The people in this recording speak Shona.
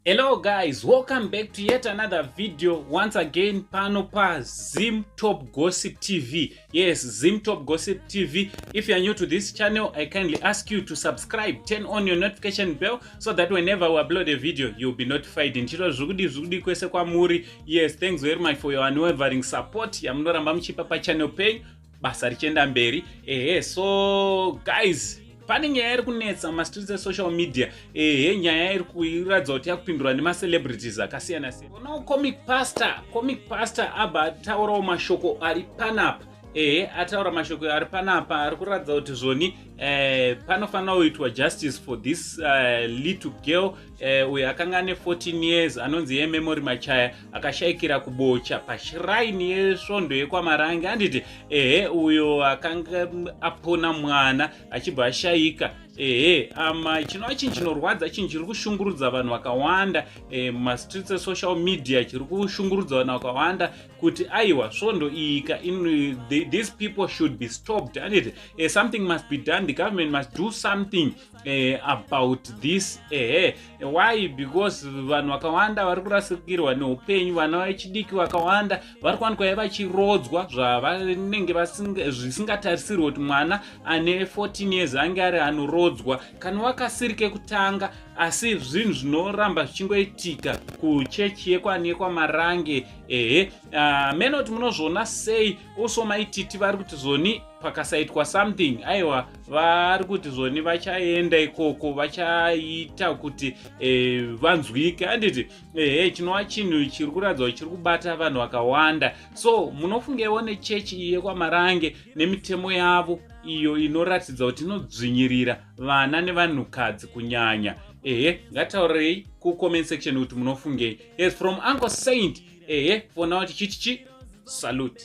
Hello guys, welcome back to yet another video. Once again, pano pa Zim Top Gossip TV. Yes, Zim Top Gossip TV. If you are new to this channel, I kindly ask you to subscribe, turn on your notification bell so that whenever we upload a video, you'll be notified. Yes, thanks very much for your unwavering support. Yamnoramba mchipa pa channel page. Basa richenda mberi. So guys, pane nyaya iri kunetsa mastreets social media nyaya iri kuiradza kuti yakupindurwa nemacelebrities akasiyana siyana. Unowo comic pastor abva ataurawo mashoko ari panapa ataura mashoko ari panapa ari kuratidza kuti zvoni panofanira kuitwa justice for this little girl uyo akanga ane 14 years anonzi yememory Machaya akashayikira kubocha pashiraini yesvondo yekwamarange. Anditi uyo akanga apona mwana achibva ashayika. Chinova chinhu chinorwadza, chinhu chiri kushungurudza vanhu vakawanda mastreets social media, chiri kushungurudza vanhu vakawanda kuti aiwa svondo iyika, these people should be stopped. And something must be done. The government must do something about this. Why? Because vanhu vakawanda vari kurasikirwa neupenyu, vana vechidiki vakawanda vari kuwanikwa vachirodzwa zvavanenge zvisingatarisirwi kuti mwana ane 14 years ange ari anorodzwa kana wakasirike kutanga. Asi zvinhu zvinoramba zvichingoitika kuchechi yekwamarange. Menoti munozviona sei also maititi vari kuti zvoni pakasaitwa something, aiwa vari kuti zvoni vachaenda ikoko vachaita kuti vanzwike. Anditi chinova chinhu chiri kuratidza kuti chiri kubata vanhu vakawanda. So munofungewo nechechi yekwamarange nemitemo yavo iyo inoratidza kuti inodzvinyirira vana nevanhukadzi kunyanya. Ngataurei ku-comment section kuti munofungei. Yes, from Uncle Saint. For now tichitichi salute.